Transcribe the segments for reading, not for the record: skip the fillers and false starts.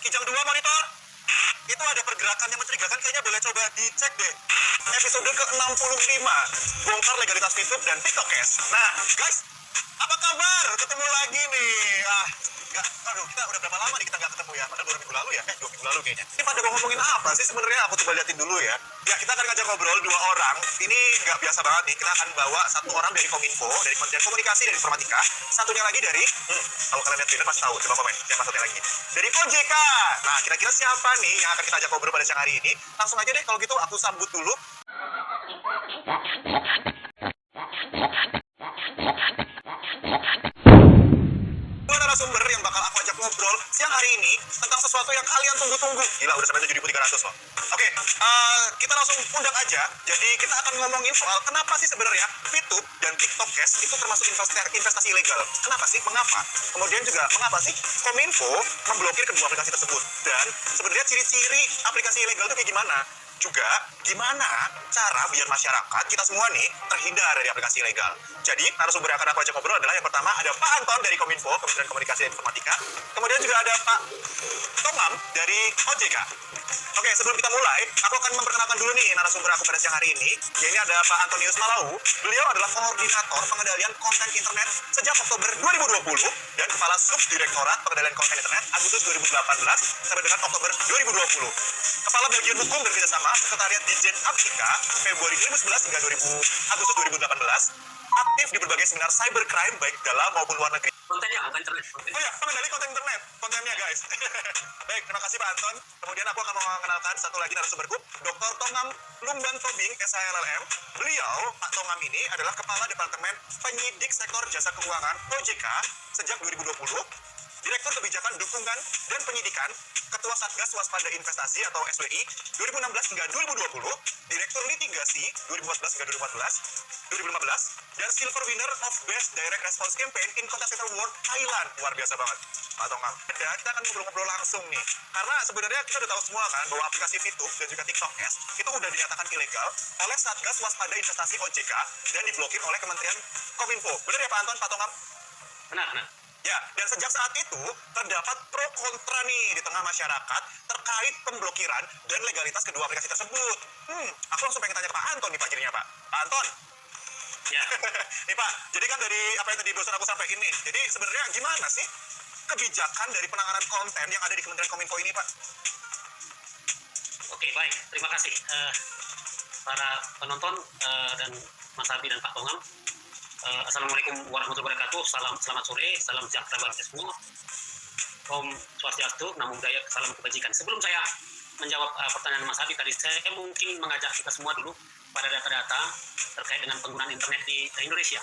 Kijang 2 monitor. Itu ada pergerakan yang mencurigakan, kayaknya boleh coba dicek deh. Episode ke-65, bongkar legalitas YouTube dan TikTok Cash. Nah, guys, apa kabar? Ketemu lagi nih. Aduh, kita udah berapa lama nih kita nggak ketemu ya? Padahal 2 minggu lalu ya? 2 minggu lalu kayaknya. Ini pada mau ngomongin apa sih sebenarnya? Aku coba liatin dulu ya. Ya, kita akan ngajak ngobrol 2 orang. Ini nggak biasa banget nih. Kita akan bawa 1 orang dari Kominfo, dari Kementerian Komunikasi dan Informatika. Satunya lagi dari, kalau kalian lihat Twitter pasti tahu. Coba komen, siapa satunya lagi? Dari OJK. Nah, kira-kira siapa nih yang akan kita ajak ngobrol pada siang hari ini? Langsung aja deh, kalau gitu aku sambut dulu. Narasumber yang bakal aku ajak ngobrol siang hari ini tentang sesuatu yang kalian tunggu-tunggu. Gila, udah sampai 7.300 loh. Oke, kita langsung undang aja. Jadi kita akan ngomongin soal kenapa sih sebenarnya VTube dan TikTok Cash itu termasuk investasi ilegal. Kenapa sih? Mengapa? Kemudian juga mengapa sih Kominfo memblokir kedua aplikasi tersebut? Dan sebenarnya ciri-ciri aplikasi ilegal itu kayak gimana? Juga gimana cara biar masyarakat kita semua nih terhindar dari aplikasi ilegal. Jadi narasumber yang akan aku ajak ngobrol adalah yang pertama ada Pak Anton dari Kominfo, Kementerian Komunikasi dan Informatika. Kemudian juga ada Pak Tongam dari OJK. Oke, sebelum kita mulai, aku akan memperkenalkan dulu nih narasumber aku pada siang hari ini. Ini ada Pak Antonius Malau. Beliau adalah koordinator pengendalian konten internet sejak Oktober 2020 dan Kepala Subdirektorat Pengendalian Konten Internet Agustus 2018 sampai dengan Oktober 2020. Kepala Bagian Hukum dan Kerjasama Sekretariat Ditjen Aptika Februari 2011 hingga Agustus 2018. Aktif di berbagai seminar cybercrime baik dalam maupun luar negeri. Kontennya apa internet? Oh ya, pengendali konten internet. Kontennya guys. Baik, terima kasih Pak Anton. Kemudian aku akan mengenalkan satu lagi narasumberku, Dr. Tongam Lumban Tobing, SHLLM. Beliau, Pak Tongam ini adalah Kepala Departemen Penyidik Sektor Jasa Keuangan OJK sejak 2020. Direktur Kebijakan Dukungan dan Penyidikan, Ketua Satgas Waspada Investasi atau SWI 2016 hingga 2020, Direktur Litigasi 2014 hingga 2015, dan Silver Winner of Best Direct Response Campaign in Contact Center World Thailand. Luar biasa banget, Pak Tongam. Dan kita akan ngobrol-ngobrol langsung nih, karena sebenarnya kita udah tahu semua kan bahwa aplikasi VTube dan juga TikTok Cash itu udah dinyatakan ilegal oleh Satgas Waspada Investasi OJK dan diblokir oleh Kementerian Kominfo. Benar ya Pak Anton, Pak Tongam? Benar. Ya, dan sejak saat itu terdapat pro kontra nih di tengah masyarakat terkait pemblokiran dan legalitas kedua aplikasi tersebut. Aku langsung pengen tanya ke Pak Anton nih Pak jadinya Pak. Pak Anton. Ya. Nih Pak, jadi kan dari apa yang tadi bosan aku sampaikan ini, jadi sebenarnya gimana sih kebijakan dari penanganan konten yang ada di Kementerian Kominfo ini Pak? Oke, baik. Terima kasih para penonton dan Mas Abi dan Pak Tongam. Assalamualaikum warahmatullahi wabarakatuh. Selamat sore, salam sejahtera bagi semua. Om Swastiastu, Namo Buddhaya, salam kebajikan. Sebelum saya menjawab pertanyaan Mas Abi tadi, saya mungkin mengajak kita semua dulu pada data-data terkait dengan penggunaan internet di Indonesia.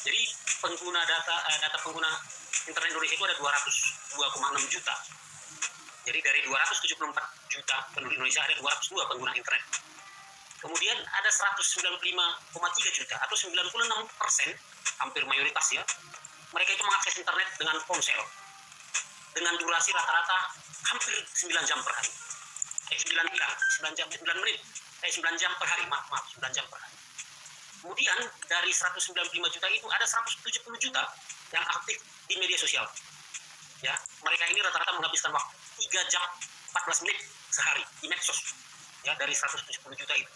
Jadi data pengguna internet Indonesia itu ada 202,6 juta. Jadi dari 274 juta penduduk Indonesia ada 202 pengguna internet. Kemudian ada 195,3 juta atau 96%, hampir mayoritas ya, mereka itu mengakses internet dengan ponsel dengan durasi rata-rata hampir 9 jam per hari. 9 jam per hari, maaf 9 jam per hari. Kemudian dari 195 juta itu ada 170 juta yang aktif di media sosial. Ya, mereka ini rata-rata menghabiskan waktu 3 jam 14 menit sehari di medsos. Ya, dari 170 juta itu.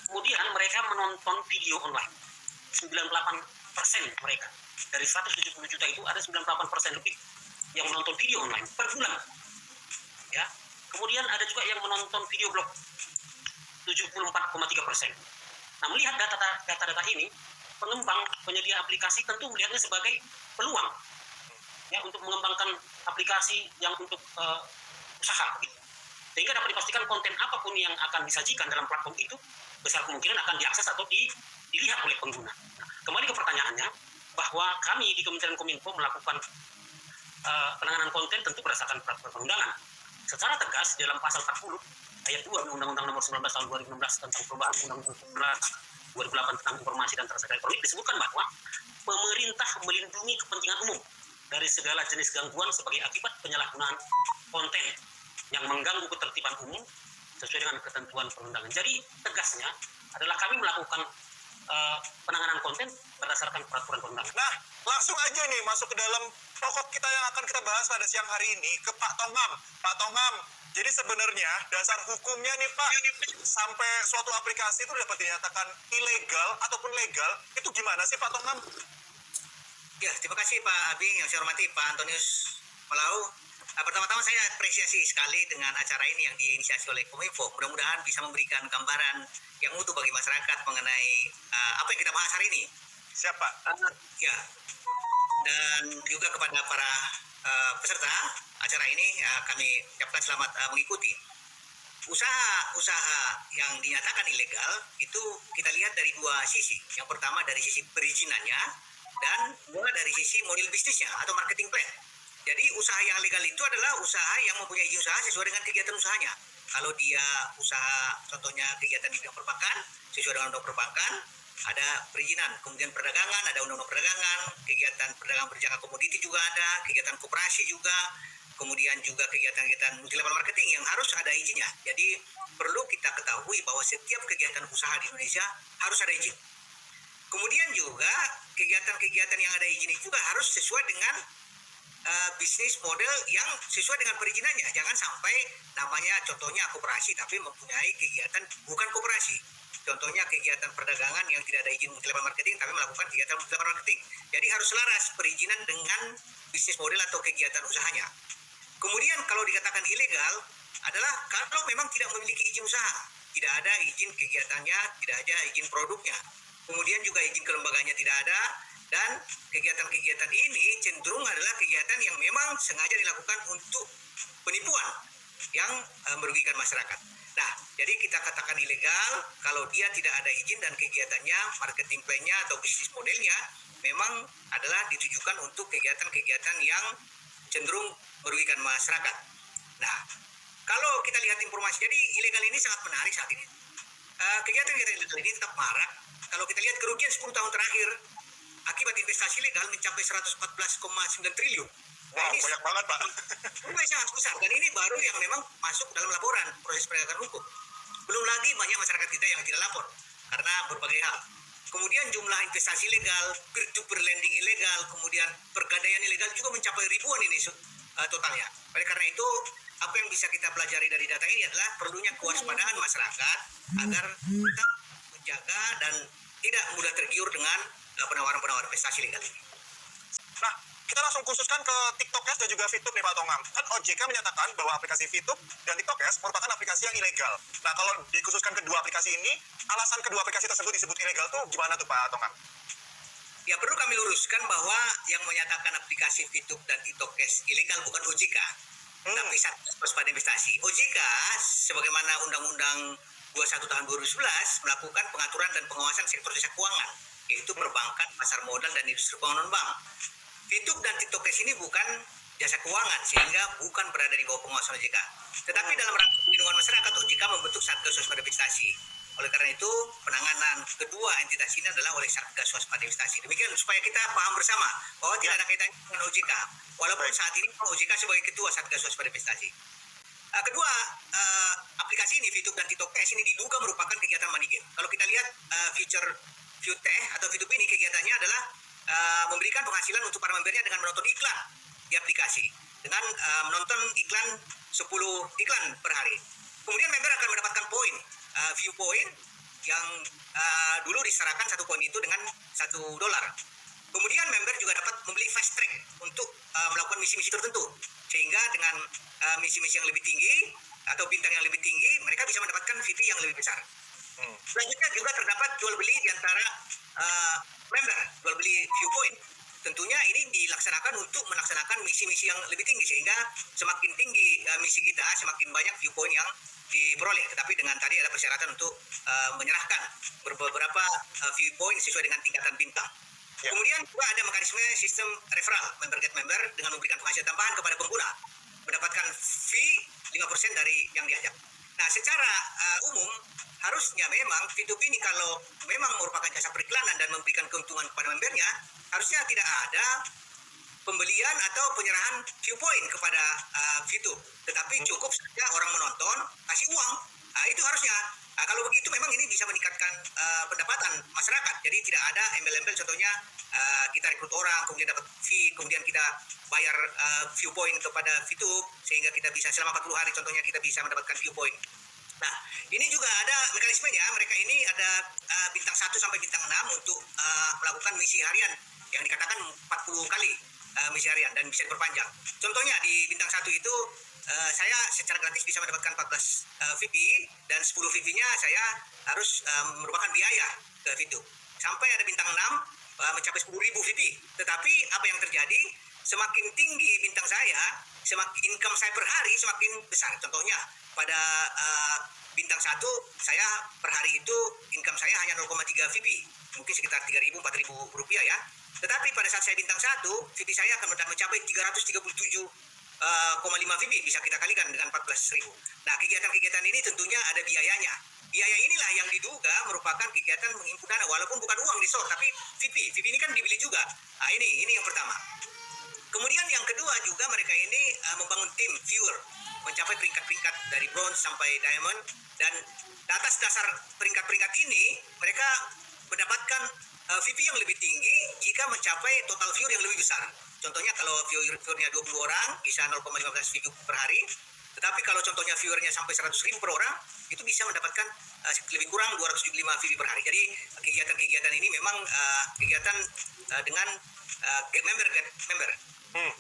Kemudian mereka menonton video online. 98% mereka. Dari 170 juta itu ada 98% lebih yang menonton video online per bulan. Ya. Kemudian ada juga yang menonton video blog. 74,3%. Nah, melihat data-data ini, pengembang penyedia aplikasi tentu melihatnya sebagai peluang ya untuk mengembangkan aplikasi yang untuk usaha gitu. Sehingga dapat dipastikan konten apapun yang akan disajikan dalam platform itu besar kemungkinan akan diakses atau dilihat oleh pengguna. Nah, kembali ke pertanyaannya, bahwa kami di Kementerian Kominfo melakukan penanganan konten tentu berdasarkan peraturan perundangan. Secara tegas dalam pasal 40 ayat 2 Undang-Undang Nomor 19 Tahun 2016 tentang perubahan Undang-Undang 2008 tentang informasi dan transaksi elektronik disebutkan bahwa pemerintah melindungi kepentingan umum dari segala jenis gangguan sebagai akibat penyalahgunaan konten yang mengganggu ketertiban umum sesuai dengan ketentuan perundangan. Jadi tegasnya adalah kami melakukan penanganan konten berdasarkan peraturan perundangan. Nah, langsung aja nih masuk ke dalam pokok kita yang akan kita bahas pada siang hari ini ke Pak Tongam. Pak Tongam, jadi sebenarnya dasar hukumnya nih Pak, sampai suatu aplikasi itu dapat dinyatakan ilegal ataupun legal, itu gimana sih Pak Tongam? Ya, terima kasih Pak Abi, yang saya hormati Pak Antonius Malau. Pertama-tama saya apresiasi sekali dengan acara ini yang diinisiasi oleh Kominfo. Mudah-mudahan bisa memberikan gambaran yang utuh bagi masyarakat mengenai apa yang kita bahas hari ini. Siapa? Ya, dan juga kepada para peserta acara ini kami ucapkan selamat mengikuti. Usaha yang dinyatakan ilegal itu kita lihat dari dua sisi. Yang pertama dari sisi perizinannya dan dua dari sisi model bisnisnya atau marketing plan. Jadi usaha yang legal itu adalah usaha yang mempunyai izin usaha sesuai dengan kegiatan usahanya. Kalau dia usaha contohnya kegiatan di bidang perbankan sesuai dengan undang perbankan, ada perizinan. Kemudian perdagangan, ada undang-undang perdagangan, kegiatan perdagangan berjangka komoditi juga ada, kegiatan koperasi juga, kemudian juga kegiatan-kegiatan multilevel marketing yang harus ada izinnya. Jadi perlu kita ketahui bahwa setiap kegiatan usaha di Indonesia harus ada izin. Kemudian juga kegiatan-kegiatan yang ada izin juga harus sesuai dengan bisnis model yang sesuai dengan perizinannya. Jangan sampai namanya contohnya koperasi tapi mempunyai kegiatan bukan koperasi. Contohnya kegiatan perdagangan yang tidak ada izin multilevel marketing tapi melakukan kegiatan multilevel marketing. Jadi harus selaras perizinan dengan bisnis model atau kegiatan usahanya. Kemudian kalau dikatakan ilegal adalah kalau memang tidak memiliki izin usaha, tidak ada izin kegiatannya, tidak ada izin produknya. Kemudian juga izin kelembagaannya tidak ada, dan kegiatan-kegiatan ini cenderung adalah kegiatan yang memang sengaja dilakukan untuk penipuan yang merugikan masyarakat. Nah, jadi kita katakan ilegal kalau dia tidak ada izin dan kegiatannya, marketing plan-nya atau bisnis modelnya memang adalah ditujukan untuk kegiatan-kegiatan yang cenderung merugikan masyarakat. Nah, kalau kita lihat informasi, jadi ilegal ini sangat menarik saat ini. Kegiatan-kegiatan ilegal ini tetap marak. Kalau kita lihat kerugian 10 tahun terakhir akibat investasi legal mencapai 114,9 triliun. Wow, ini banyak banget Pak. Ini sangat besar dan ini baru yang memang masuk dalam laporan proses penegakan hukum. Belum lagi banyak masyarakat kita yang tidak lapor karena berbagai hal. Kemudian jumlah investasi ilegal, peer-to-peer lending ilegal, kemudian pergadaian ilegal juga mencapai ribuan ini totalnya. Oleh karena itu, apa yang bisa kita pelajari dari data ini adalah perlunya kewaspadaan masyarakat agar kita menjaga dan tidak mudah tergiur dengan penawaran-penawaran investasi ilegal ini. Nah, kita langsung khususkan ke TikTokers dan juga VTube nih Pak Tongam. Kan OJK menyatakan bahwa aplikasi VTube dan TikTokers merupakan aplikasi yang ilegal. Nah, kalau dikhususkan kedua aplikasi ini, alasan kedua aplikasi tersebut disebut ilegal tuh gimana tuh Pak Tongam? Ya, perlu kami luruskan bahwa yang menyatakan aplikasi VTube dan TikTokers ilegal bukan OJK, tapi Satgas Waspada Investasi. OJK, sebagaimana Undang-Undang 21 tahun 2011, melakukan pengaturan dan pengawasan sektor jasa keuangan, yaitu perbankan, pasar modal, dan industri keuangan non-bank. VTube dan TikTokers ini bukan jasa keuangan, sehingga bukan berada di bawah pengawasan OJK. Tetapi dalam rangka perlindungan masyarakat, OJK membentuk Satgas Waspada Investasi. Oleh karena itu, penanganan kedua entitas ini adalah oleh Satgas Waspada Investasi. Demikian supaya kita paham bersama bahwa tidak ada kaitannya dengan OJK. Walaupun saat ini OJK sebagai ketua Satgas Waspada Investasi. Kedua, aplikasi ini, VTube dan TikTokers ini diduga merupakan kegiatan money game. Kalau kita lihat feature VTube atau VTube ini, kegiatannya adalah memberikan penghasilan untuk para membernya dengan menonton iklan di aplikasi. Dengan menonton iklan 10 iklan per hari. Kemudian member akan mendapatkan poin, view point yang dulu diserahkan 1 poin itu dengan $1. Kemudian member juga dapat membeli fast track untuk melakukan misi-misi tertentu. Sehingga dengan misi-misi yang lebih tinggi atau bintang yang lebih tinggi, mereka bisa mendapatkan VT yang lebih besar. Selanjutnya juga terdapat jual beli di antara member, jual beli view point. Tentunya ini dilaksanakan untuk melaksanakan misi-misi yang lebih tinggi, sehingga semakin tinggi misi kita, semakin banyak view point yang diperoleh. Tetapi dengan tadi ada persyaratan untuk menyerahkan beberapa view point sesuai dengan tingkatan bintang. Kemudian juga ada mekanisme sistem referral, member get member, dengan memberikan penghasilan tambahan kepada pengguna, mendapatkan fee 5% dari yang diajak. Nah, secara umum harusnya memang VTube ini kalau memang merupakan jasa periklanan dan memberikan keuntungan kepada membernya, harusnya tidak ada pembelian atau penyerahan view point kepada VTube. Tetapi cukup saja orang menonton, kasih uang. Nah, itu harusnya. Nah, kalau begitu memang ini bisa meningkatkan pendapatan masyarakat. Jadi tidak ada embel-embel, contohnya kita rekrut orang, kemudian dapat fee, kemudian kita bayar viewpoint kepada VTube, sehingga kita bisa selama 40 hari contohnya kita bisa mendapatkan viewpoint. Nah, ini juga ada mekanismenya. Mereka ini ada bintang 1 sampai bintang 6 untuk melakukan misi harian yang dikatakan 40 kali misi harian dan bisa diperpanjang. Contohnya di bintang 1 itu saya secara gratis bisa mendapatkan 14 VP dan 10 VP-nya saya harus merupakan biaya ke VTube. Sampai ada bintang 6 mencapai 10.000 VP. Tetapi apa yang terjadi? Semakin tinggi bintang saya, semakin income saya per hari semakin besar. Contohnya pada bintang 1 saya per hari itu income saya hanya 0,3 VP, mungkin sekitar 3.000 4.000 rupiah ya. Tetapi pada saat saya bintang 1 VP saya akan mencapai 337,5 VP, bisa kita kalikan dengan 14.000. Nah, kegiatan-kegiatan ini tentunya ada biayanya. Biaya inilah yang diduga merupakan kegiatan menghimpun dana, walaupun bukan uang di store, tapi VP. VP ini kan dibeli juga. Nah, ini yang pertama. Kemudian yang kedua juga mereka ini membangun tim viewer, mencapai peringkat-peringkat dari bronze sampai diamond, dan atas dasar peringkat-peringkat ini mereka mendapatkan VP yang lebih tinggi jika mencapai total viewer yang lebih besar. Contohnya kalau viewernya 20 orang bisa 0,15 view per hari. Tetapi kalau contohnya viewernya sampai 100.000 per orang, itu bisa mendapatkan lebih kurang 275 VP per hari. Jadi kegiatan-kegiatan ini memang kegiatan dengan get member.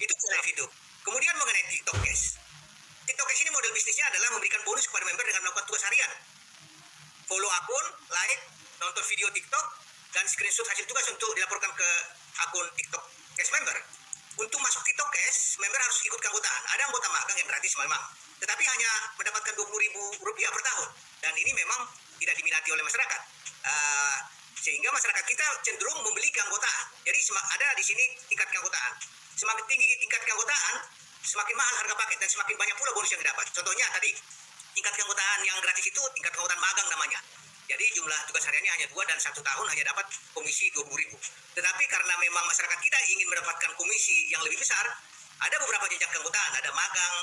Itu live itu. Kemudian mengenai TikTok Cash. TikTok Cash ini model bisnisnya adalah memberikan bonus kepada member dengan melakukan tugas harian. Follow akun, like, nonton video TikTok, dan screenshot hasil tugas untuk dilaporkan ke akun TikTok Cash member. Untuk masuk TikTok Cash, member harus ikut keanggotaan. Ada anggota magang yang gratis memang, tetapi hanya mendapatkan 20.000 rupiah per tahun. Dan ini memang tidak diminati oleh masyarakat. Sehingga masyarakat kita cenderung membeli keanggotaan. Jadi ada di sini tingkat keanggotaan. Semakin tinggi tingkat keanggotaan, semakin mahal harga paket dan semakin banyak pula bonus yang didapat. Contohnya tadi, tingkat keanggotaan yang gratis itu tingkat keanggotaan magang namanya. Jadi jumlah tugas hariannya hanya 2 dan 1 tahun hanya dapat komisi 20.000. Tetapi karena memang masyarakat kita ingin mendapatkan komisi yang lebih besar, ada beberapa jenjang keanggotaan, ada magang,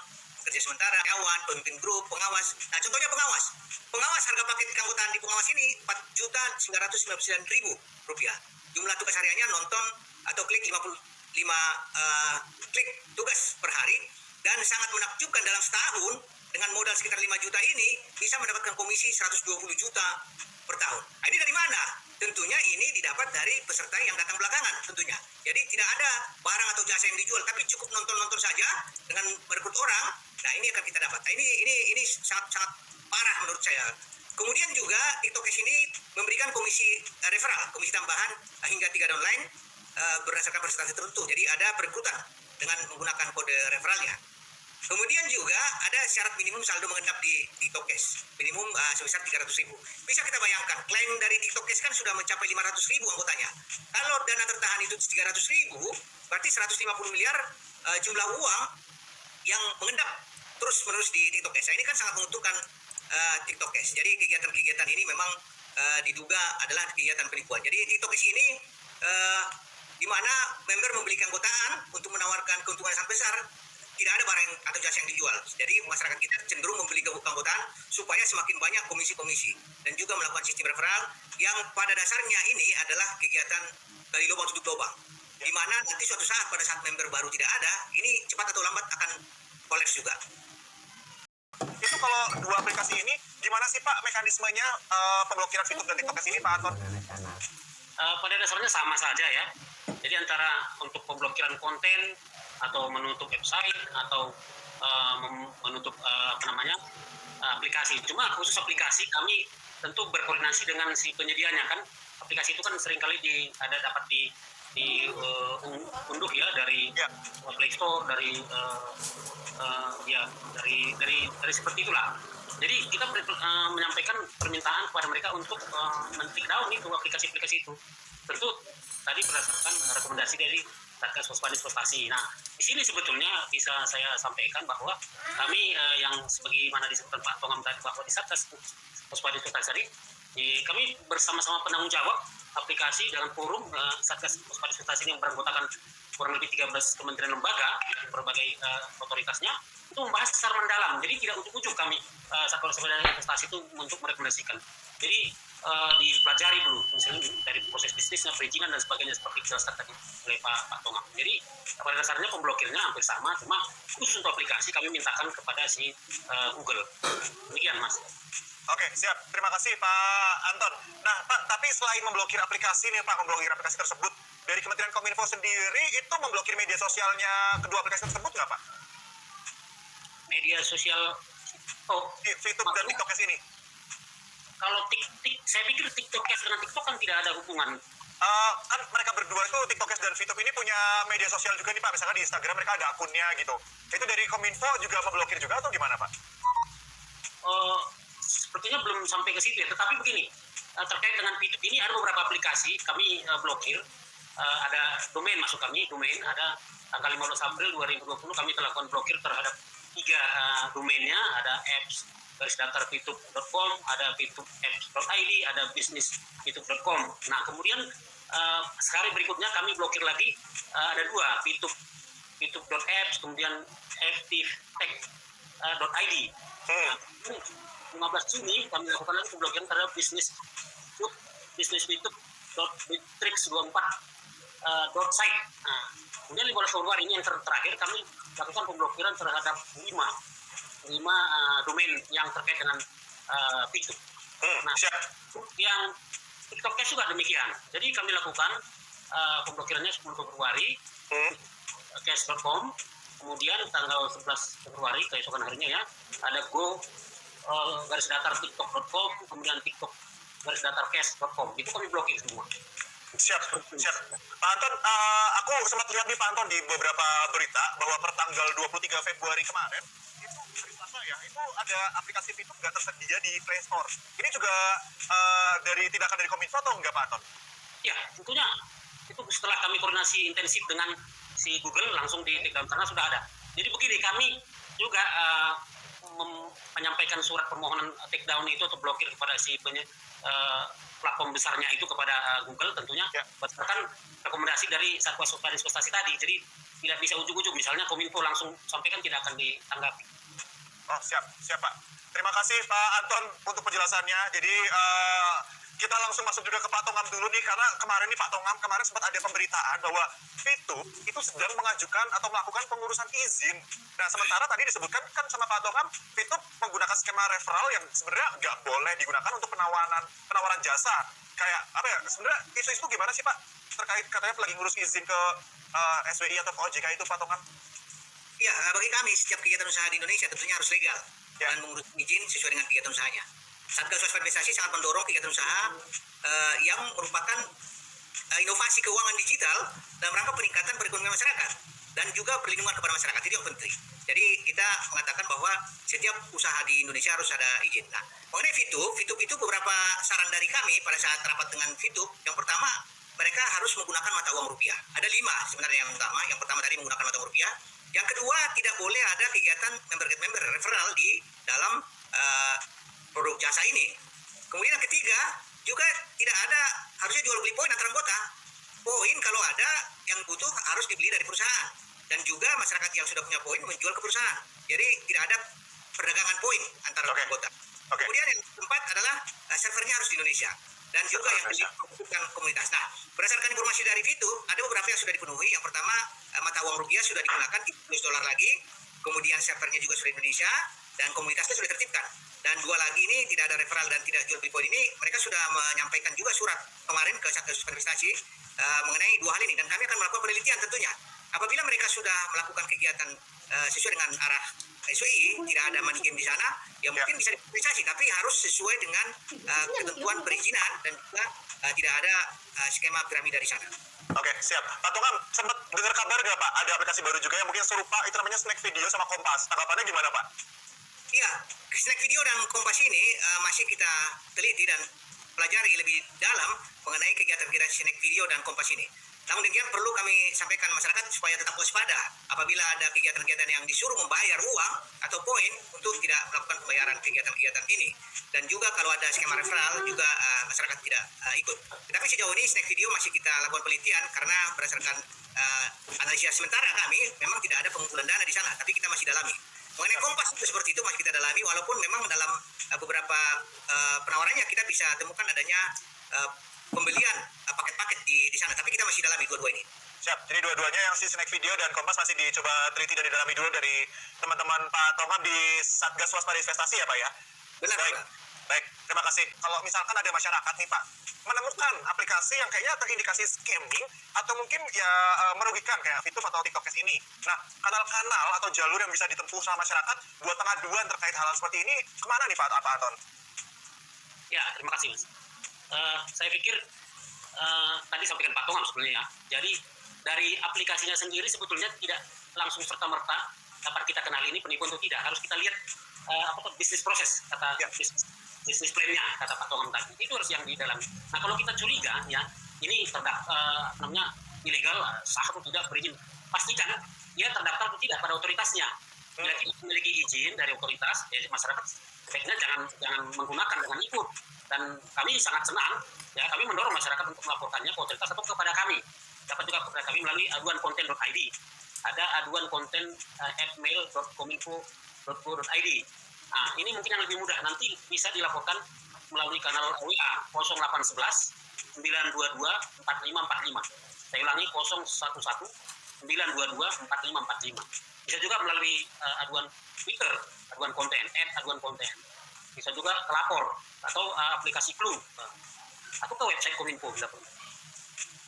kerja sementara, kawan, pemimpin grup, pengawas. Nah, contohnya pengawas. Pengawas harga paket keanggotaan di pengawas ini 4.999.000 rupiah. Jumlah tugas hariannya nonton atau klik 55 klik tugas per hari, dan sangat menakjubkan dalam setahun dengan modal sekitar 5 juta ini bisa mendapatkan komisi 120 juta per tahun. Nah, ini dari mana? Tentunya ini didapat dari peserta yang datang belakangan tentunya. Jadi tidak ada barang atau jasa yang dijual, tapi cukup nonton-nonton saja dengan merekrut orang. Nah, ini akan kita dapat. Nah, ini sangat parah menurut saya. Kemudian juga TikTok Cash ini memberikan komisi referral, komisi tambahan hingga 3 downline berdasarkan prestasi tertentu. Jadi ada perekrutan dengan menggunakan kode referralnya. Kemudian juga ada syarat minimum saldo mengendap di TikTok Cash, minimum sebesar 300.000. Bisa kita bayangkan, klaim dari TikTok Cash kan sudah mencapai 500.000 anggotanya. Kalau dana tertahan itu 300.000, berarti 150 miliar jumlah uang yang mengendap terus-menerus di TikTok Cash. Nah, ini kan sangat menguntungkan TikTok Cash. Jadi kegiatan-kegiatan ini memang diduga adalah kegiatan penipuan. Jadi TikTok Cash ini di mana member membeli keanggotaan untuk menawarkan keuntungan sangat besar, tidak ada barang atau jasa yang dijual. Jadi masyarakat kita cenderung membeli keanggotaan supaya semakin banyak komisi-komisi, dan juga melakukan sistem referral yang pada dasarnya ini adalah kegiatan gali lubang tutup lubang, di mana nanti suatu saat pada saat member baru tidak ada, ini cepat atau lambat akan kolaps juga. Itu kalau dua aplikasi ini, gimana sih Pak mekanismenya pemblokiran VTube dan TikTok Cash ini Pak Anton? Pada dasarnya sama saja ya. Jadi antara untuk pemblokiran konten atau menutup website atau menutup aplikasi. Cuma khusus aplikasi kami tentu berkoordinasi dengan si penyedianya kan. Aplikasi itu kan seringkali dapat diunduh ya dari Play Store, dari seperti itulah. Jadi kita menyampaikan permintaan kepada mereka untuk men-take down itu aplikasi-aplikasi itu. Tentu tadi berdasarkan rekomendasi dari Satgas Waspada Investasi. Nah, di sini sebetulnya bisa saya sampaikan bahwa kami yang sebagaimana disebutkan Pak Tongam tadi, bahwa di Satgas Waspada Investasi tadi Kami bersama-sama penanggung jawab aplikasi dengan forum Satgas Waspada Investasi ini yang beranggotakan kurang lebih 13 kementerian lembaga dan berbagai otoritasnya, itu membahas secara mendalam. Jadi tidak ujuk-ujuk kami Satgas Waspada Investasi itu untuk merekomendasikan. Jadi dipelajari dulu, misalnya dari proses bisnisnya, perizinan dan sebagainya seperti dijelaskan tadi oleh Pak Tongam. Jadi pada dasarnya pemblokirnya hampir sama, cuma khusus untuk aplikasi kami mintakan kepada si Google. Demikian Mas. Oke, siap. Terima kasih Pak Anton. Nah, Pak, tapi selain memblokir aplikasi nih Pak, memblokir aplikasi tersebut, dari Kementerian Kominfo sendiri itu memblokir media sosialnya kedua aplikasi tersebut nggak Pak? Media sosial, YouTube dan TikTokers ini? kalau saya pikir TikTokers dengan TikTok kan tidak ada hubungan. Kan mereka berdua itu, TikTokers dan VTube ini punya media sosial juga nih Pak, misalnya di Instagram mereka ada akunnya gitu. Itu dari Kominfo juga memblokir juga atau gimana Pak? Sepertinya belum sampai ke situ ya, tetapi begini, terkait dengan VTube ini ada beberapa aplikasi kami blokir. Ada domain masuk kami, domain ada tanggal 15 April 2020 kami telah lakukan blokir terhadap 3 domainnya, ada apps-datar.youtube.com, ada youtube.apps.id, ada bisnis.youtube.com. Nah, kemudian sekali berikutnya kami blokir lagi ada 2, youtube.apps, kemudian activetech.id. Nah, 15 Juni kami lakukan lagi pemblokiran terhadap business.bitrix24.site. Nah, kemudian 15 Februari ini yang terakhir kami lakukan pemblokiran terhadap 5 domain yang terkait dengan VTube. Nah, yang TikTokers juga demikian. Jadi kami lakukan pemblokirannya 10 Februari, cash.com, kemudian tanggal 11 Februari, keesokan harinya ya, ada go-datar tiktok.com, kemudian tiktok-datar-cash.com. Itu kami blokir semua. Siap. Pak Anton, aku sempat lihat nih Pak Anton di beberapa berita bahwa pertanggal 23 Februari kemarin, itu hari Selasa ya, itu ada aplikasi VTube nggak tersedia di Play Store. Ini juga dari tindakan dari Kominfo atau enggak Pak Anton? Ya, tentunya itu setelah kami koordinasi intensif dengan si Google, langsung di take down karena sudah ada. Jadi begini, kami juga menyampaikan surat permohonan take down itu atau blokir kepada si platform besarnya itu kepada Google tentunya berdasarkan rekomendasi dari Satgas Waspada Investasi tadi. Jadi tidak bisa ujuk-ujuk, misalnya Kominfo langsung sampaikan tidak akan ditanggapi. Oh, siap Pak. Terima kasih Pak Anton untuk penjelasannya. Jadi kita langsung masuk juga ke Pak Tongam dulu nih, karena kemarin nih Pak Tongam, kemarin sempat ada pemberitaan bahwa VTube itu sedang mengajukan atau melakukan pengurusan izin. Nah, sementara tadi disebutkan kan sama Pak Tongam, VTube menggunakan skema referral yang sebenarnya nggak boleh digunakan untuk penawaran jasa. Kayak apa ya, sebenarnya isu-isu gimana sih Pak? Terkait katanya lagi ngurus izin ke SWI atau ke OJK itu Pak Tongam? Ya, bagi kami setiap kegiatan usaha di Indonesia tentunya harus legal dan mengurus izin sesuai dengan kegiatan usahanya. Satgas Waspada Investasi sangat mendorong kegiatan usaha yang merupakan inovasi keuangan digital dalam rangka peningkatan perekonomian masyarakat dan juga perlindungan kepada masyarakat. Itu yang penting. Jadi kita mengatakan bahwa setiap usaha di Indonesia harus ada izin. Nah, mengenai VTube itu beberapa saran dari kami pada saat rapat dengan VTube. Yang pertama, mereka harus menggunakan mata uang rupiah. Ada 5 sebenarnya yang utama. Yang pertama tadi menggunakan mata uang rupiah. Yang kedua, tidak boleh ada kegiatan member referral di dalam produk jasa ini. Kemudian yang ketiga, juga tidak ada harusnya jual beli poin antar anggota. Poin kalau ada yang butuh harus dibeli dari perusahaan. Dan juga masyarakat yang sudah punya poin menjual ke perusahaan. Jadi tidak ada perdagangan poin antara anggota. Kemudian yang keempat adalah servernya harus di Indonesia. Dan juga yang membutuhkan komunitas. Nah, berdasarkan informasi dari VTube, ada beberapa yang sudah dipenuhi. Yang pertama, mata uang rupiah sudah digunakan $10 lagi. Kemudian servernya juga sudah di Indonesia. Dan komunitasnya sudah ditertibkan. Dan 2 lagi ini tidak ada referral dan tidak jual beli poin ini, mereka sudah menyampaikan juga surat kemarin ke Satgas Waspada Investasi mengenai 2 hal ini. Dan kami akan melakukan penelitian tentunya. Apabila mereka sudah melakukan kegiatan sesuai dengan arah SWI, tidak ada money game di sana, ya mungkin bisa diinvestasi, tapi harus sesuai dengan ketentuan perizinan dan juga tidak ada skema piramida di sana. Oke, siap. Pak Tongam, sempat dengar kabar nggak Pak? Ada aplikasi baru juga yang mungkin serupa, itu namanya Snack Video sama Kompas. Tanggapannya gimana Pak? Iya, Snack Video dan Kompas ini masih kita teliti dan pelajari lebih dalam mengenai kegiatan-kegiatan Snack Video dan Kompas ini. Namun demikian perlu kami sampaikan masyarakat supaya tetap waspada apabila ada kegiatan-kegiatan yang disuruh membayar uang atau poin untuk tidak melakukan pembayaran kegiatan-kegiatan ini. Dan juga kalau ada skema referral juga masyarakat tidak ikut. Tetapi sejauh ini snack video masih kita lakukan penelitian karena berdasarkan analisa sementara kami memang tidak ada pengumpulan dana di sana, tapi kita masih dalami. Mengenai Kompas itu seperti itu masih kita dalami, walaupun memang dalam beberapa penawarannya kita bisa temukan adanya pembelian paket-paket di sana, tapi kita masih dalami dua-dua ini. Siap. Jadi dua-duanya yang si Snack Video dan Kompas masih dicoba teliti dan didalami dulu dari teman-teman Pak Tongam di Satgas Waspada Investasi ya Pak ya? Benar, Baik. Pak. Baik, terima kasih. Kalau misalkan ada masyarakat nih Pak, menemukan aplikasi yang kayaknya terindikasi scamming atau mungkin ya merugikan kayak Fituf atau TikTok Cash ini. Nah, kanal-kanal atau jalur yang bisa ditempuh sama masyarakat buat pengaduan terkait hal seperti ini kemana nih Pak Anton? Ya, terima kasih Mas. Saya pikir tadi sampaikan Pak Tongam sebenarnya ya. Jadi dari aplikasinya sendiri sebetulnya tidak langsung serta-merta dapat kita kenal ini penipuan atau tidak. Harus kita lihat bisnis proses, kata Ya. bisnis plan-nya, kata Pak Tongam tadi. Itu harus yang di dalam. Nah, kalau kita curiga ya, ini namanya ilegal, sah atau tidak berizin, pastikan dia terdaftar atau tidak pada otoritasnya. Bila tidak memiliki izin dari otoritas, ya masyarakat sebaiknya jangan menggunakan dengan itu. Dan kami sangat senang, ya kami mendorong masyarakat untuk melaporkannya ke otoritas atau kepada kami. Dapat juga kepada kami melalui aduankonten.id. Ada aduan konten @mail.kominfo.go.id. Nah, ini mungkin yang lebih mudah. Nanti bisa dilaporkan melalui kanal WA 0811 922 4545. Saya ulangi 011 922 4545. Bisa juga melalui aduan Twitter, aduan konten, @aduankonten. Bisa juga kelapor atau aplikasi Clue atau ke website Kominfo bila perlu.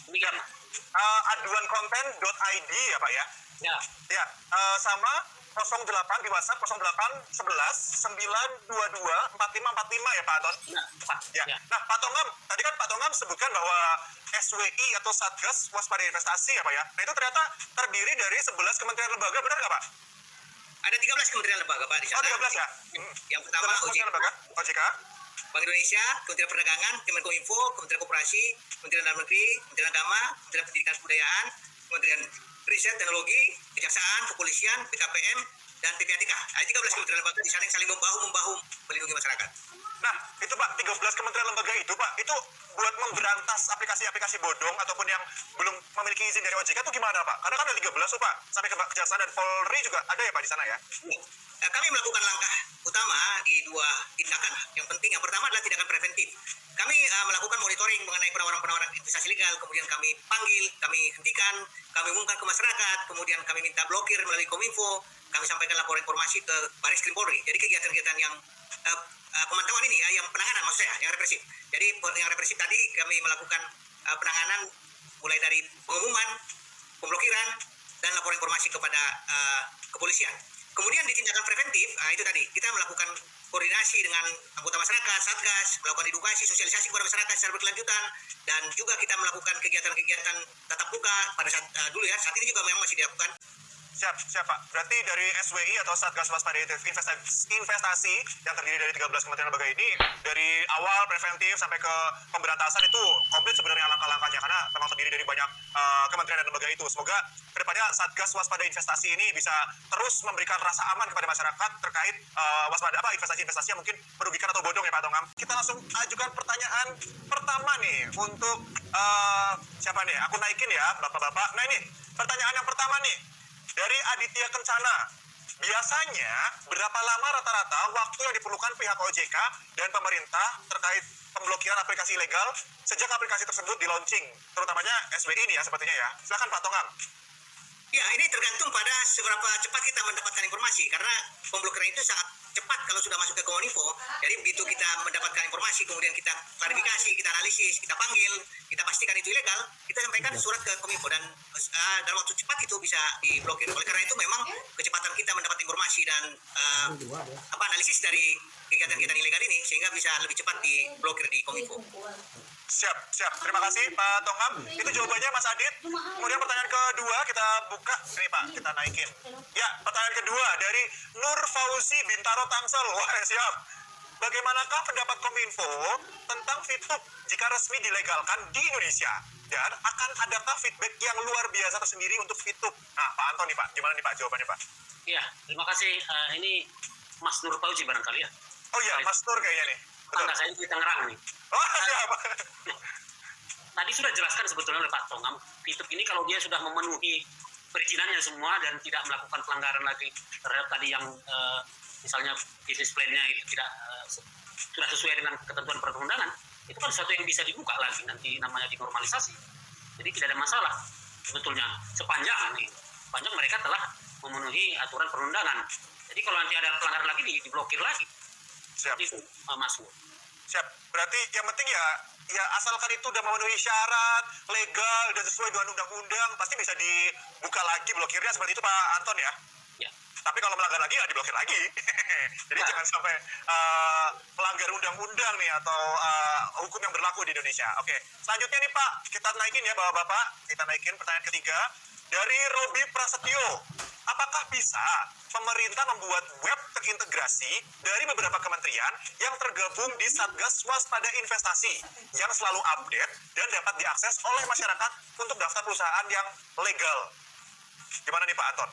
Demikian. Aduankonten.id ya Pak ya? Ya, Ya, sama 08 di WhatsApp 08 11 922 4545 ya Pak Anton? benar, tepat. Ya. Ya. Nah, Pak Tongam, tadi kan Pak Tongam sebutkan bahwa SWI atau Satgas Waspada Investasi ya Pak ya? Nah, itu ternyata terdiri dari 11 kementerian lembaga, benar nggak Pak? Ada 13 kementerian lembaga Pak di sana. Oh, 13 ya? Yang pertama 13 OJK, kementerian lembaga, OJK, Bank Indonesia, Kementerian Perdagangan, Kemenkominfo, Kementerian Koperasi, Kementerian Dalam Negeri, Kementerian Agama, Kementerian Pendidikan dan Kebudayaan, Kementerian Riset Teknologi, Kejaksaan, Kepolisian, BKPM, dan PPATK. Ada 13 kementerian lembaga di sana yang saling membahu melindungi masyarakat. Nah, itu Pak, 13 kementerian lembaga itu Pak, itu buat memberantas aplikasi-aplikasi bodong ataupun yang belum memiliki izin dari OJK itu gimana Pak? Karena kan ada 13 tuh Pak, sampai ke Kejaksaan dan Polri juga ada ya Pak di sana ya? Kami melakukan langkah utama di dua tindakan. Yang penting, yang pertama adalah tindakan preventif. Kami melakukan monitoring mengenai penawaran-penawaran investasi legal, kemudian kami panggil, kami hentikan, kami umumkan ke masyarakat, kemudian kami minta blokir melalui Kominfo, kami sampaikan laporan informasi ke Baris Krim Polri. Jadi kegiatan-kegiatan yang pemantauan ini ya, yang penanganan maksud saya, yang represif. Jadi yang represif tadi kami melakukan penanganan mulai dari pengumuman, pemblokiran, dan laporan informasi kepada kepolisian. Kemudian di tindakan preventif, itu tadi kita melakukan koordinasi dengan anggota masyarakat, Satgas, melakukan edukasi, sosialisasi kepada masyarakat secara berkelanjutan, dan juga kita melakukan kegiatan-kegiatan tatap muka pada saat dulu ya, saat ini juga memang masih dilakukan. Siap Pak. Berarti dari SWI atau Satgas Waspada Investasi yang terdiri dari 13 kementerian lembaga ini dari awal preventif sampai ke pemberantasan itu komplit sebenarnya langkah-langkahnya karena memang terdiri dari banyak kementerian dan lembaga itu. Semoga kedepannya Satgas Waspada Investasi ini bisa terus memberikan rasa aman kepada masyarakat terkait waspada investasi-investasi yang mungkin merugikan atau bodong ya Pak Tongam. Kita langsung ajukan pertanyaan pertama nih untuk siapa nih? Aku naikin ya Bapak-bapak. Nah ini pertanyaan yang pertama nih. Dari Aditya Kencana, biasanya berapa lama rata-rata waktu yang diperlukan pihak OJK dan pemerintah terkait pemblokiran aplikasi ilegal sejak aplikasi tersebut di launching, terutamanya SWI ini ya sepertinya ya. Silakan Pak Tongam. Ya, ini tergantung pada seberapa cepat kita mendapatkan informasi, karena pemblokiran itu sangat cepat kalau sudah masuk ke Kominfo. Jadi begitu kita mendapatkan informasi, kemudian kita klarifikasi, kita analisis, kita panggil, kita pastikan itu ilegal, kita sampaikan surat ke Kominfo dan dalam waktu cepat itu bisa diblokir. Oleh karena itu memang kecepatan kita mendapat informasi dan analisis dari kegiatan-kegiatan ilegal ini sehingga bisa lebih cepat diblokir di Kominfo. Siap. Terima kasih Pak Tongam. Itu jawabannya Mas Adit. Kemudian pertanyaan kedua kita buka. Ini Pak, kita naikin. Ya, pertanyaan kedua dari Nur Fauzi Bintaro Tangsel. Wah, siap. bagaimanakah pendapat Kominfo tentang VTube jika resmi dilegalkan di Indonesia? Dan akan adakah feedback yang luar biasa tersendiri untuk VTube? Nah, Pak Anton nih Pak, gimana nih Pak jawabannya Pak? Iya, terima kasih. Ini Mas Nur Fauzi barangkali ya. Oh iya, Mas Nur kayaknya nih. Betul. Tangga saya di Tangerang nih. Oh, siapa? Tadi sudah jelaskan sebetulnya oleh Pak Tongam, VTube ini kalau dia sudah memenuhi perizinannya semua dan tidak melakukan pelanggaran lagi terhadap tadi yang misalnya business plan-nya itu tidak sudah sesuai dengan ketentuan perundang-undangan, itu kan sesuatu yang bisa dibuka lagi nanti namanya dinormalisasi. Jadi tidak ada masalah sebetulnya sepanjang mereka telah memenuhi aturan perundangan. Jadi kalau nanti ada pelanggaran lagi diblokir lagi. Siap. Itu masuk. Siap. Berarti yang penting ya asalkan itu udah memenuhi syarat, legal dan sesuai dengan undang-undang, pasti bisa dibuka lagi blokirnya seperti itu Pak Anton ya. Ya. Tapi kalau melanggar lagi ya diblokir lagi. Jadi jangan sampai melanggar undang-undang nih atau hukum yang berlaku di Indonesia. Oke, selanjutnya nih Pak, kita naikin ya Bapak-bapak. Kita naikin pertanyaan ketiga dari Robi Prasetyo. Apakah bisa pemerintah membuat web terintegrasi dari beberapa kementerian yang tergabung di Satgas Waspada Investasi yang selalu update dan dapat diakses oleh masyarakat untuk daftar perusahaan yang legal? Gimana nih Pak Anton?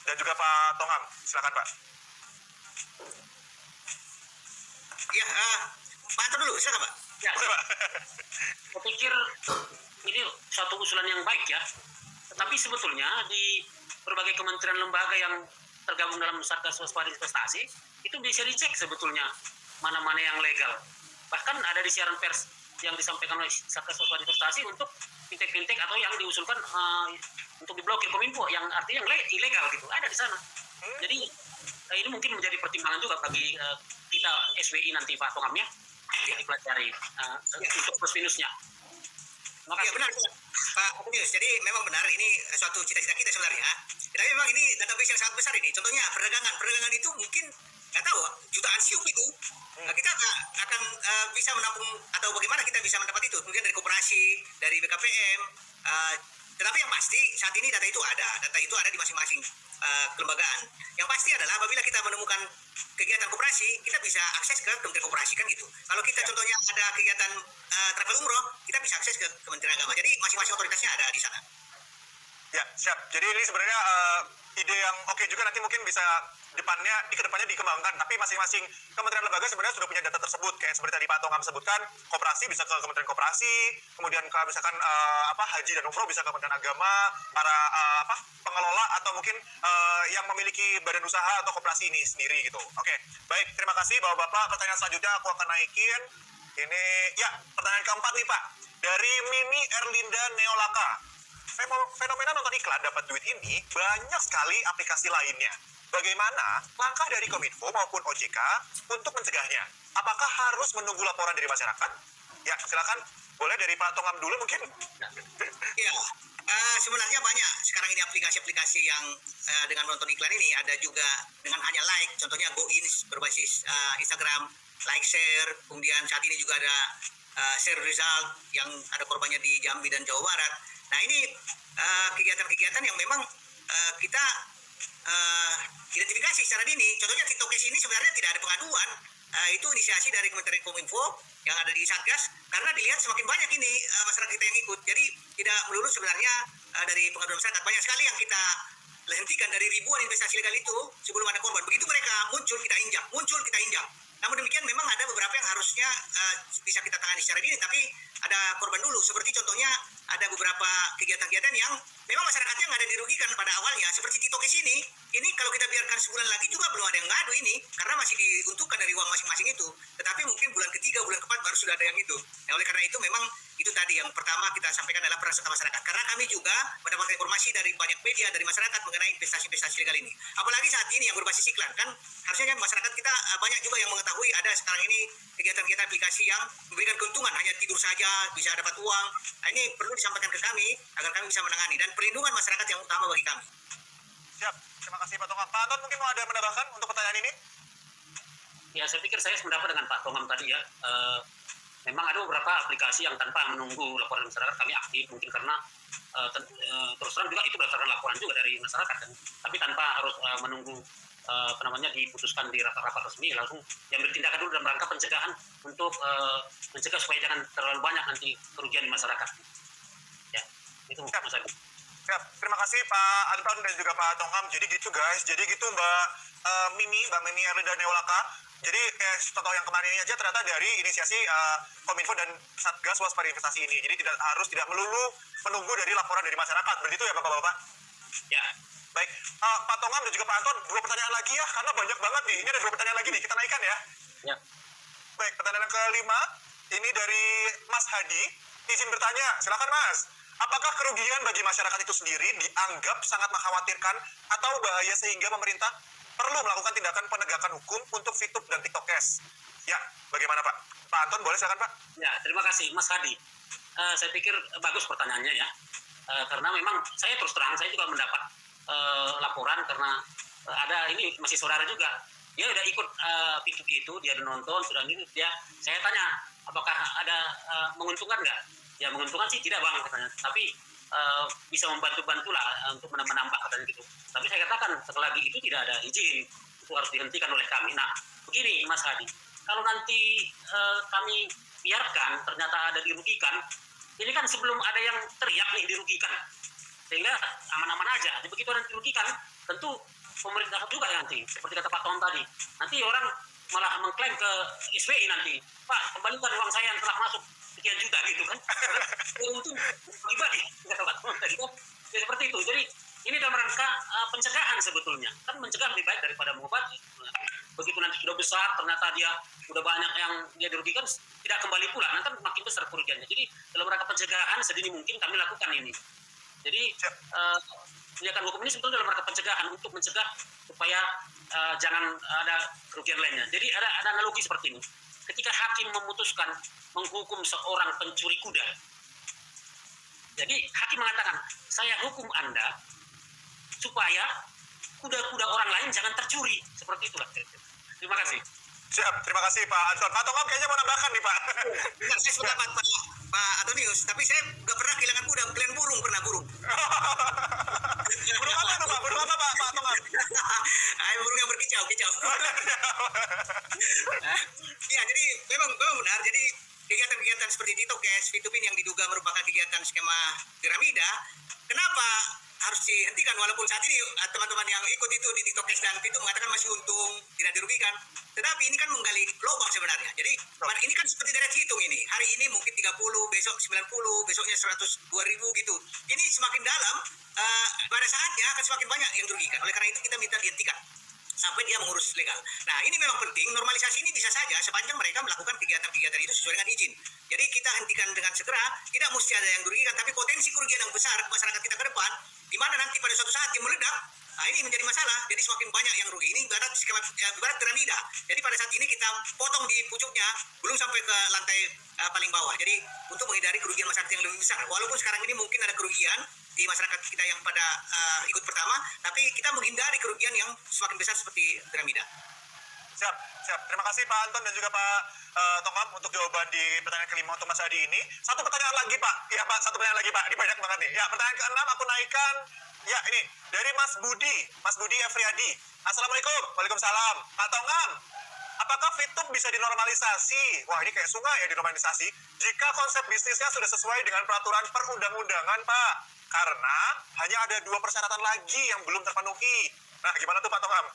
Dan juga Pak Tongam, silakan Pak. Ya, Pak Anton dulu, silakan Pak. Ya, saya pikir ini suatu usulan yang baik ya. Tetapi sebetulnya di berbagai kementerian lembaga yang tergabung dalam Satgas Waspada Investasi itu bisa dicek sebetulnya mana-mana yang legal. Bahkan ada di siaran pers yang disampaikan oleh Satgas Waspada Investasi untuk fintech-fintech atau yang diusulkan untuk diblokir Kominfo yang artinya yang ilegal gitu, ada di sana. Jadi ini mungkin menjadi pertimbangan juga bagi kita SWI nanti Pak Tongam ya, yang dipelajari untuk plus minusnya. Ya benar Pak Optimus. Jadi memang benar ini suatu cita-cita kita sebenarnya. Tapi memang ini database yang sangat besar ini. Contohnya perdagangan itu mungkin nggak tahu jutaan siup itu. Kita akan bisa menampung atau bagaimana kita bisa mendapat itu? Mungkin dari koperasi, dari BKPM. Tetapi yang pasti saat ini data itu ada di masing-masing kelembagaan. Yang pasti adalah apabila kita menemukan kegiatan koperasi, kita bisa akses ke Kementerian Koperasi kan gitu. Kalau kita contohnya ada kegiatan travel umroh, kita bisa akses ke Kementerian Agama. Jadi masing-masing otoritasnya ada di sana. Ya, siap. Jadi ini sebenarnya ide yang oke juga, nanti mungkin bisa kedepannya dikembangkan. Tapi masing-masing kementerian lembaga sebenarnya sudah punya data tersebut. Kayak seperti tadi Pak Tongam sebutkan, koperasi bisa ke Kementerian Koperasi, kemudian kalau misalkan haji dan umroh bisa ke Kementerian Agama, para pengelola atau mungkin yang memiliki badan usaha atau koperasi ini sendiri gitu. Oke, baik. Terima kasih Bapak-bapak. Pertanyaan selanjutnya aku akan naikin. Ini ya, pertanyaan keempat nih Pak. Dari Mimi Erlinda Neolaka. Fenomena nonton iklan dapat duit ini banyak sekali aplikasi lainnya. Bagaimana langkah dari Kominfo maupun OJK untuk mencegahnya? Apakah harus menunggu laporan dari masyarakat? Ya, silakan. Boleh dari Pak Tongam dulu mungkin. Ya, sebenarnya banyak sekarang ini aplikasi-aplikasi yang dengan menonton iklan ini ada juga dengan hanya like. Contohnya GoIn berbasis Instagram, like share. Kemudian saat ini juga ada share result yang ada korbannya di Jambi dan Jawa Barat. Nah ini kegiatan-kegiatan yang memang kita identifikasi secara dini. Contohnya TikTokers ini sebenarnya tidak ada pengaduan. Itu inisiasi dari Kementerian Kominfo yang ada di Satgas, karena dilihat semakin banyak ini masyarakat kita yang ikut. Jadi tidak melulu sebenarnya dari pengaduan masyarakat. Banyak sekali yang kita hentikan dari ribuan investasi legal itu sebelum ada korban. Begitu mereka muncul kita injak. Namun demikian memang ada beberapa yang harusnya bisa kita tangani secara dini, tapi ada korban dulu. Seperti contohnya ada beberapa kegiatan-kegiatan yang memang masyarakatnya nggak ada dirugikan pada awalnya. Seperti TikTokers ini kalau kita biarkan sebulan lagi juga belum ada yang ngadu ini, karena masih diuntukkan dari uang masing-masing itu. Tetapi mungkin bulan ketiga, bulan keempat baru sudah ada yang itu. Nah, oleh karena itu memang itu tadi yang pertama kita sampaikan adalah peran serta masyarakat. Karena kami juga mendapatkan informasi dari banyak media, dari masyarakat mengenai investasi-investasi legal ini. Apalagi saat ini yang berbasis iklan, kan harusnya kan masyarakat kita banyak juga yang mengetahui ada sekarang ini kegiatan-kegiatan aplikasi yang memberikan keuntungan, hanya tidur saja bisa dapat uang. Nah, ini perlu disampaikan ke kami agar kami bisa menangani, dan perlindungan masyarakat yang utama bagi kami. Siap, terima kasih Pak Tongam. Pak Anton mungkin mau ada menambahkan untuk pertanyaan ini? Ya, saya pikir saya sependapat dengan Pak Tongam tadi ya. Memang ada beberapa aplikasi yang tanpa menunggu laporan masyarakat kami aktif, mungkin karena terus terang juga itu berdasarkan laporan juga dari masyarakat kan. Tapi tanpa harus menunggu diputuskan di rapat-rapat resmi, langsung diambil tindakan dulu dalam rangka pencegahan untuk mencegah supaya jangan terlalu banyak nanti kerugian di masyarakat. Ya, itu Mas Adi. Siap. Terima kasih Pak Anton dan juga Pak Tongam. Jadi gitu guys. Jadi gitu Mbak Mimi Erlida Neolaka. Jadi kayak contoh yang kemarin ini aja ternyata dari inisiasi Kominfo dan Satgas Waspada Investasi ini. Jadi tidak melulu menunggu dari laporan dari masyarakat. Begitu ya Bapak-Bapak? Ya. Baik. Pak Tongam dan juga Pak Anton, 2 pertanyaan lagi ya. Karena banyak banget nih. Ini ada 2 pertanyaan lagi nih. Kita naikkan ya. Ya. Baik. Pertanyaan yang kelima. Ini dari Mas Hadi. Izin bertanya. Silakan Mas. Apakah kerugian bagi masyarakat itu sendiri dianggap sangat mengkhawatirkan atau bahaya sehingga pemerintah perlu melakukan tindakan penegakan hukum untuk VTube dan TikTok Cash? Ya, bagaimana Pak? Pak Anton, boleh silakan Pak? Ya, terima kasih Mas Hadi. Saya pikir bagus pertanyaannya ya. Karena memang saya terus terang, saya juga mendapat laporan karena ada ini masih saudara juga. Dia udah ikut VTube itu, dia udah nonton, sudah ini, saya tanya, apakah ada menguntungkan nggak? Ya menguntungkan sih tidak Bang katanya, tapi bisa membantu-bantu lah untuk menambah katanya gitu. Tapi saya katakan setelah lagi itu tidak ada izin, itu harus dihentikan oleh kami. Nah begini Mas Hadi, kalau nanti kami biarkan ternyata ada dirugikan, ini kan sebelum ada yang teriak nih dirugikan, sehingga aman-aman aja. Jadi begitu nanti dirugikan, tentu pemerintah juga nanti, seperti kata Pak Tom tadi, nanti orang malah mengklaim ke SBI nanti, Pak kembalikan uang saya yang telah masuk sekian juta gitu kan, untung pribadi kata Pak Tom tadi kan, ya, seperti itu. Jadi ini dalam rangka pencegahan sebetulnya, kan mencegah lebih baik daripada mengobati. Begitu nanti sudah besar, ternyata dia sudah banyak yang dia dirugikan, tidak kembali pula, nanti makin besar kerugiannya. Jadi dalam rangka pencegahan sedini mungkin kami lakukan ini. Jadi tindakan hukum ini sebetulnya dalam rangka pencegahan untuk mencegah supaya jangan ada kerugian lainnya. Jadi ada analogi seperti ini. Ketika hakim memutuskan menghukum seorang pencuri kuda, jadi hakim mengatakan, saya hukum Anda supaya kuda-kuda orang lain jangan tercuri. Seperti itulah. Terima kasih. Siap, terima kasih Pak Anton. Pak Tongam kayaknya mau nambahkan nih Pak. Benar, saya sependapat Pak Antonius, tapi saya nggak pernah kehilangan kuda, kalian pernah burung. Burung apa tuh Pak? Burung apa Pak Tongam? Burung yang berkicau-kicau. Ya, jadi memang benar. Jadi kegiatan-kegiatan seperti TikTok Cash, VTube yang diduga merupakan kegiatan skema piramida, kenapa harus dihentikan? Walaupun saat ini teman-teman yang ikut itu di TikTok Cash dan VTube mengatakan masih untung, tidak dirugikan. Tetapi ini kan menggali lubang sebenarnya. Jadi ini kan seperti deret hitung ini. Hari ini mungkin 30, besok 90, besoknya 100, 2000 gitu. Ini semakin dalam, pada saatnya akan semakin banyak yang dirugikan. Oleh karena itu kita minta dihentikan sampai dia mengurus legal. Nah ini memang penting, normalisasi ini bisa saja sepanjang mereka melakukan kegiatan-kegiatan itu sesuai dengan izin. Jadi kita hentikan dengan segera, tidak mesti ada yang dirugikan, tapi potensi kerugian yang besar ke masyarakat kita ke depan, di mana nanti pada suatu saat yang meledak, nah ini menjadi masalah, jadi semakin banyak yang rugi. Ini ibarat piramida. Jadi pada saat ini kita potong di pucuknya, belum sampai ke lantai paling bawah. Jadi untuk menghindari kerugian masyarakat yang lebih besar. Walaupun sekarang ini mungkin ada kerugian di masyarakat kita yang pada ikut pertama, tapi kita menghindari kerugian yang semakin besar seperti piramida. Siap. Terima kasih Pak Anton dan juga Pak Tongam untuk jawaban di pertanyaan kelima untuk Mas Hadi ini. Satu pertanyaan lagi Pak. Ya Pak, satu pertanyaan lagi Pak. Ini banyak banget nih. Ya, pertanyaan ke-6 aku naikkan. Ya, ini dari Mas Budi Efriadi. Assalamualaikum. Waalaikumsalam. Pak Tongam, apakah VTube bisa dinormalisasi? Wah, ini kayak sungai ya dinormalisasi. Jika konsep bisnisnya sudah sesuai dengan peraturan perundang-undangan, Pak. Karena hanya ada 2 persyaratan lagi yang belum terpenuhi. Nah, gimana tuh Pak Tongam?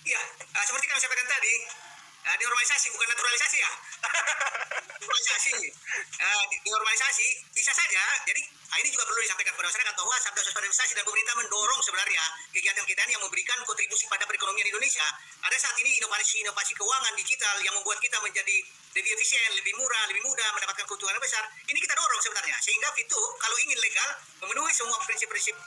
Iya, seperti kami sampaikan tadi, denormalisasi bukan naturalisasi ya. Denormalisasi bisa saja. Jadi ini juga perlu disampaikan kepada masyarakat bahwa Satgas Waspada Investasi dan pemerintah mendorong sebenarnya kegiatan-kegiatan yang memberikan kontribusi pada perekonomian Indonesia. Ada saat ini inovasi keuangan digital yang membuat kita menjadi lebih efisien, lebih murah, lebih mudah, mendapatkan keuntungan yang besar. Ini kita dorong sebenarnya. Sehingga itu kalau ingin legal, memenuhi semua prinsip-prinsip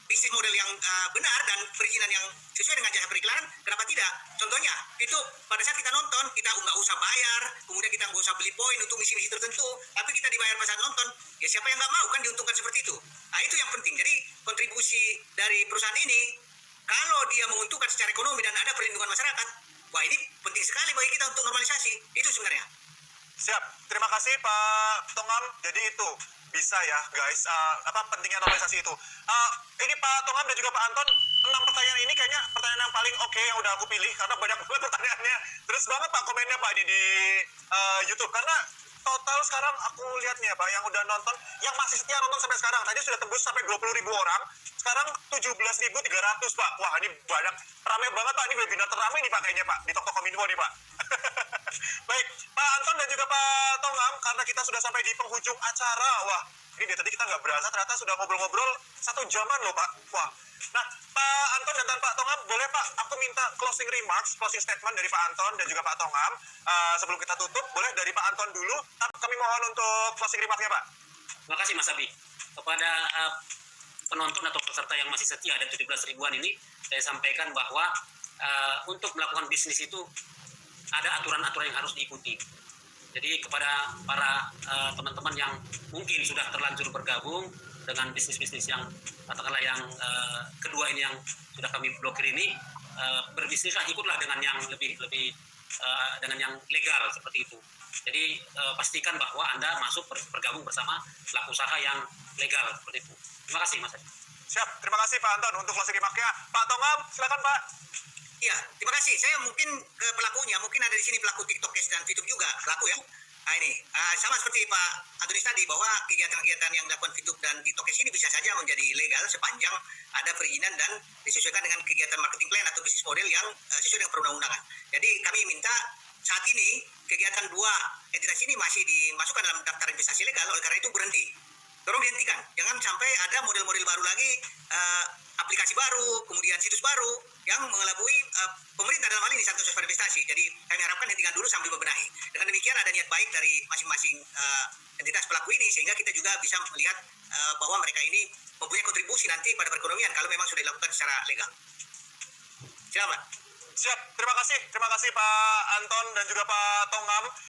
bisnis model yang benar dan perizinan yang sesuai dengan jasa periklanan, kenapa tidak? Contohnya, itu pada saat kita nonton, kita nggak usah bayar, kemudian kita nggak usah beli poin untuk misi-misi tertentu, tapi kita dibayar pada saat nonton, ya siapa yang nggak mau kan diuntungkan seperti itu. Nah itu yang penting. Jadi kontribusi dari perusahaan ini, kalau dia menguntungkan secara ekonomi dan ada perlindungan masyarakat, wah ini penting sekali bagi kita untuk normalisasi. Itu sebenarnya. Siap. Terima kasih Pak Tongam. Jadi itu bisa ya guys. Pentingnya normalisasi itu. Ini Pak Tongam dan juga Pak Anton. 6 pertanyaan ini kayaknya pertanyaan yang paling oke yang udah aku pilih karena banyak banget pertanyaannya. Terus banget Pak komennya Pak ini di YouTube karena total sekarang aku lihat nih ya Pak yang udah nonton, yang masih setia nonton sampai sekarang. Tadi sudah tembus sampai 20.000 orang. Sekarang 17.300 Pak. Wah ini banyak. Ramai banget Pak. Ini webinar teramai nih Pak kayaknya Pak. Di Tokominfo nih Pak. Baik, Pak Anton dan juga Pak Tongam, karena kita sudah sampai di penghujung acara. Wah, ini dari tadi kita nggak berasa, ternyata sudah ngobrol-ngobrol 1 jaman loh Pak. Wah, nah Pak Anton dan Pak Tongam, boleh Pak, aku minta closing remarks, closing statement dari Pak Anton dan juga Pak Tongam. Sebelum kita tutup, boleh dari Pak Anton dulu. Kami mohon untuk closing remarksnya Pak. Terima kasih Mas Abi. Kepada penonton atau peserta yang masih setia ada 17 ribuan ini, saya sampaikan bahwa untuk melakukan bisnis itu ada aturan-aturan yang harus diikuti. Jadi kepada para teman-teman yang mungkin sudah terlanjur bergabung dengan bisnis-bisnis yang katakanlah yang kedua ini yang sudah kami blokir ini, berbisnislah, ikutlah dengan yang lebih dengan yang legal seperti itu. Jadi pastikan bahwa Anda masuk bergabung bersama pelaku usaha yang legal seperti itu. Terima kasih Mas. Siap, terima kasih Pak Anton untuk closing remarksnya. Pak Tongam, silakan Pak. Ya, terima kasih. Saya mungkin ke pelakunya, mungkin ada di sini pelaku TikTok dan YouTube juga pelaku ya. Nah ini sama seperti Pak Antonis tadi bahwa kegiatan-kegiatan yang dilakukan VTube dan TikTok ini bisa saja menjadi legal sepanjang ada perizinan dan disesuaikan dengan kegiatan marketing plan atau bisnis model yang sesuai dengan perundang-undangan. Jadi kami minta saat ini kegiatan dua entitas ini masih dimasukkan dalam daftar investasi legal, oleh karena itu berhenti. Tolong dihentikan, jangan sampai ada model-model baru lagi, aplikasi baru, kemudian situs baru yang mengelabui pemerintah dalam hal ini Santun Waspada Investasi. Jadi kami harapkan hentikan dulu sambil bebenahi. Dengan demikian ada niat baik dari masing-masing entitas pelaku ini sehingga kita juga bisa melihat bahwa mereka ini mempunyai kontribusi nanti pada perekonomian kalau memang sudah dilakukan secara legal. Silakan. Siap, terima kasih Pak Anton dan juga Pak Tongam.